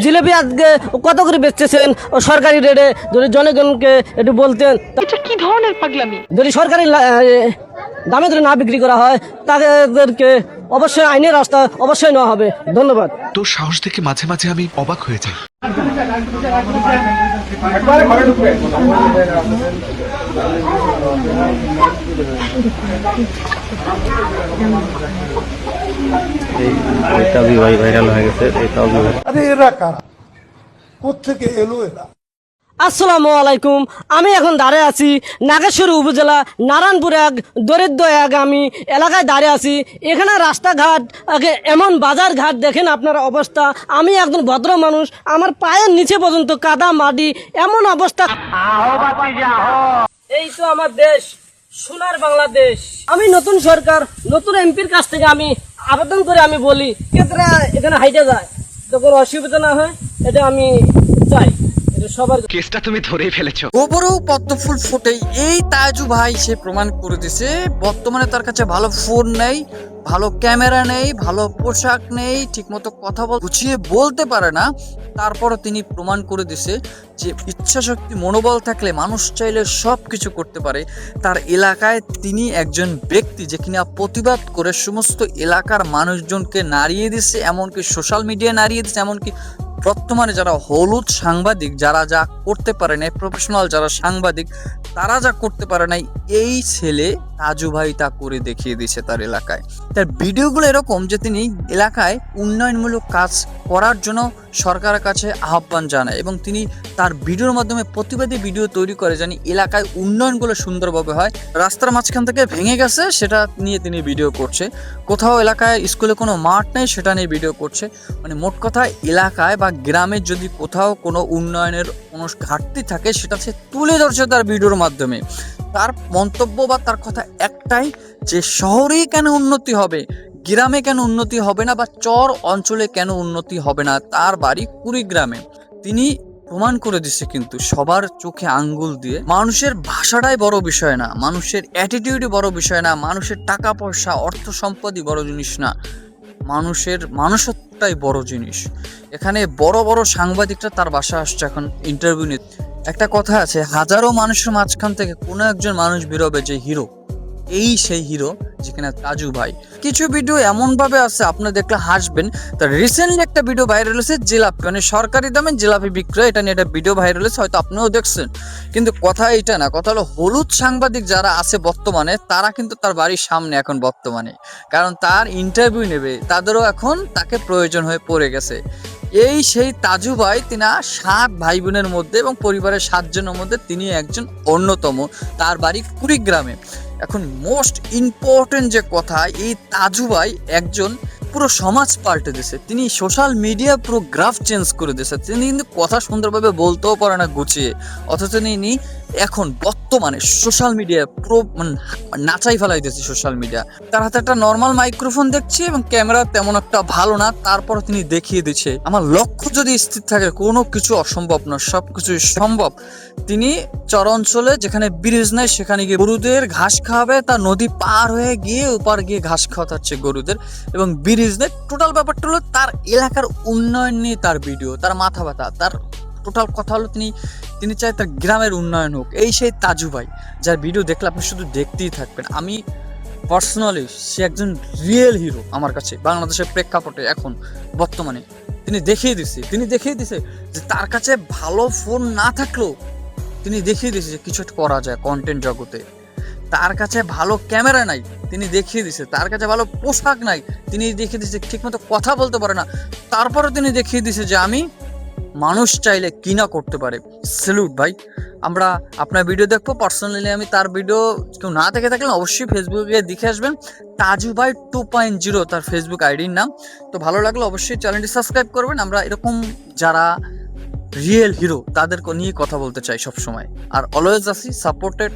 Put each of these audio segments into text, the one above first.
জিলেপি আজকে কত করে বেচতেছেন সরকারি রেটে, যদি জনগণকে একটু বলতেন। এটা কি ধরনের পাগলামি? যদি সরকারি দামে যদি না বিক্রি করা হয় তাদেরকে অবশ্যই আইনের রাস্তা অবশ্যই নেওয়া হবে। ধন্যবাদ। তোর সাহস দেখে মাঝে মাঝে আমি অবাক হয়ে যাই। এইটা ভাইরাল হয়ে গেছে। এইটাও আরে এরা কারা, কোত্থেকে এলো এরা? আসসালামু আলাইকুম। আমি এখন দাঁড়িয়ে আছি নাগেশ্বরী উপজেলা নারায়ণপুর এক দরিদ্র এক আমি এলাকায় দাঁড়িয়ে আছি। এখানে রাস্তাঘাট এমন বাজার ঘাট দেখেন আপনারা অবস্থা। আমি একজন ভদ্র মানুষ, আমার পায়ের নিচে পর্যন্ত কাদা মাটি, এমন অবস্থা। এই তো আমার দেশ, সোনার বাংলাদেশ। আমি নতুন সরকার, নতুন এমপির কাছ থেকে আমি আবেদন করে আমি বলি ক্ষেত্রে এখানে হাইটে যায় তো কোনো অসুবিধা না হয়, এটা আমি চাই। কেসটা তুমি ধরেই ফেলেছো। গোবরেও পদ্ম ফুল ফোটে, এই তাজু ভাই সে প্রমাণ করে দিছে। বর্তমানে তার কাছে ভালো ফোন নেই, ভালো ক্যামেরা নেই, ভালো পোশাক নেই, ঠিকমতো কথা গুছিয়ে বলতে পারে না। তারপরও তিনি প্রমাণ করে দিছে যে ইচ্ছা শক্তি মনোবল থাকলে মানুষ চাইলে সব কিছু করতে পারে। তার এলাকায় তিনি একজন ব্যক্তি যে কিনা প্রতিবাদ করে সমস্ত এলাকার মানুষজনকে নাড়িয়ে দিচ্ছে, এমনকি সোশ্যাল মিডিয়ায় নাড়িয়ে দিচ্ছে। এমনকি বর্তমানে যারা হলুদ সাংবাদিক, যারা যা করতে পারে নাই, প্রফেশনাল যারা সাংবাদিক তারা যা করতে পারে নাই, এই ছেলে তাজু ভাই তা করে দেখিয়ে দিচ্ছে তার এলাকায়। তার ভিডিওগুলো এরকম যে তিনি এলাকায় উন্নয়নমূলক কাজ করার জন্য সরকারের কাছে আহ্বান জানায় এবং তিনি তার ভিডিওর মাধ্যমে প্রতিবাদী ভিডিও তৈরি করে জানি এলাকায় উন্নয়নগুলো সুন্দরভাবে হয়। রাস্তার মাঝখান থেকে ভেঙে গেছে সেটা নিয়ে তিনি ভিডিও করছে, কোথাও এলাকায় স্কুলে কোনো মাঠ নেই সেটা নিয়ে ভিডিও করছে। মানে মোট কথা এলাকায় বা গ্রামে যদি কোথাও কোনো উন্নয়নের কোনো ঘাটতি থাকে সেটা সে তুলে ধরছে তার ভিডিওর মাধ্যমে। তার মন্তব্য বা তার কথা একটাই যে শহরেই কেন উন্নতি হবে, গ্রামে কেন উন্নতি হবে না, বা চর অঞ্চলে কেন উন্নতি হবে না। তার বাড়ি কুড়িগ্রামে। তিনি প্রমাণ করে দিচ্ছে কিন্তু সবার চোখে আঙ্গুল দিয়ে মানুষের ভাষাটাই বড় বিষয় না, মানুষের অ্যাটিটিউডই বড় বিষয় না, মানুষের টাকা পয়সা অর্থ সম্পদই বড় জিনিস না, মানুষের মানুষত্বটাই বড় জিনিস। এখানে বড় বড় সাংবাদিকরা তার বাসায় আসছে এখন ইন্টারভিউ নিতে। একটা কথা আছে, হাজারো মানুষের মাঝখান থেকে কোনো একজন মানুষ বেরোবে যে হিরো, এই সেই হিরো যেখানে তাজু ভাই। কিছু ভিডিও এমন ভাবে আছে আপনারা দেখলে হাসবেন। তার রিসেন্টলি একটা ভিডিও ভাইরাল হয়েছে জিলাপি, মানে সরকারি দামে জিলাপি বিক্রয়, এটা নিয়ে একটা ভিডিও ভাইরাল হয়েছে, হয়তো আপনিও দেখছেন। কিন্তু কথা এটা না, কথা হলো হলুদ সাংবাদিক যারা আছে বর্তমানে তারা কিন্তু তার বাড়ির সামনে এখন বর্তমানে, কারণ তার ইন্টারভিউ নেবে, তাদেরও এখন তাকে প্রয়োজন হয়ে পড়ে গেছে। এই সেই তাজু ভাই, তিনি 7 ভাই বোনের মধ্যে এবং পরিবারের 7 জনের মধ্যে তিনি একজন অন্যতম। তার বাড়ি কুড়িগ্রামে। এখন মোস্ট ইম্পর্টেন্ট যে কথা, এই তাজু ভাই একজন পুরো সমাজ পাল্টে দিয়েছে। তিনি সোশ্যাল মিডিয়া পুরো গ্রাফ চেঞ্জ করে দিয়েছে। তিনি কিন্তু কথা সুন্দরভাবে বলতেও পারে না গুছিয়ে, অথচ তিনি এখন বর্তমানে সোশ্যাল মিডিয়া পুরো নাচাই ফেলাই দিয়েছে সোশ্যাল মিডিয়া। তার হাতে একটা নর্মাল মাইক্রোফোন দেখছি এবং ক্যামেরা তেমন একটা ভালো না, তারপর তিনি দেখিয়ে দিচ্ছে আমার লক্ষ্য যদি স্থির থাকে কোনো কিছু অসম্ভব না, সব কিছু সম্ভব। তিনি চর অঞ্চলে যেখানে ব্রিজ নেই সেখানে গিয়ে গরুদের ঘাস খাওয়াবে, তার নদী পার হয়ে গিয়ে ওপার গিয়ে ঘাস খাওয়াতে হচ্ছে গরুদের, এবং ব্রিজ নেই। টোটাল ব্যাপারটা হলো তার এলাকার উন্নয়ন নিয়ে তার ভিডিও, তার মাথা ব্যথা, তার টোটাল কথা হলো তিনি চায় তার গ্রামের উন্নয়ন হোক। এই সেই তাজু ভাই যার ভিডিও দেখলে আপনি শুধু দেখতেই থাকবেন। আমি পার্সোনালি সে একজন রিয়েল হিরো আমার কাছে বাংলাদেশের প্রেক্ষাপটে এখন বর্তমানে। তিনি দেখিয়ে দিছে যে তার কাছে ভালো ফোন না থাকলেও তিনি দেখিয়ে দিয়েছে যে কিছু একটা করা যায় কন্টেন্ট জগতে। তার কাছে ভালো ক্যামেরা নাই, তিনি দেখিয়ে দিছে। তার কাছে ভালো পোশাক নাই, তিনি দেখিয়ে দিছে। ঠিকমতো কথা বলতে পারে না, তারপরে তিনি দেখিয়ে দিছে যে আমি মানুষ চাইলে কি না করতে পারে। স্যালুট ভাই। আমরা আপনার ভিডিও দেখবো। পার্সোনালি আমি তার ভিডিও কেউ না দেখে থাকলে অবশ্যই ফেসবুকে দেখে আসবেন। তাজু ভাই 2.0 তার ফেসবুক আইডির নাম। তো ভালো লাগলে অবশ্যই চ্যানেলটি সাবস্ক্রাইব করবেন। আমরা এরকম যারা রিয়েল হিরো তাদেরকে নিয়ে কথা বলতে চাই সবসময়, আর অলওয়েজ আছি সাপোর্টেড।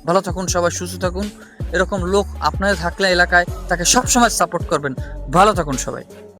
ভালো থাকুন সবাই, সুস্থ থাকুন। এরকম লোক আপনাদের থাকলে এলাকায় তাকে সবসময় সাপোর্ট করবেন। ভালো থাকুন সবাই।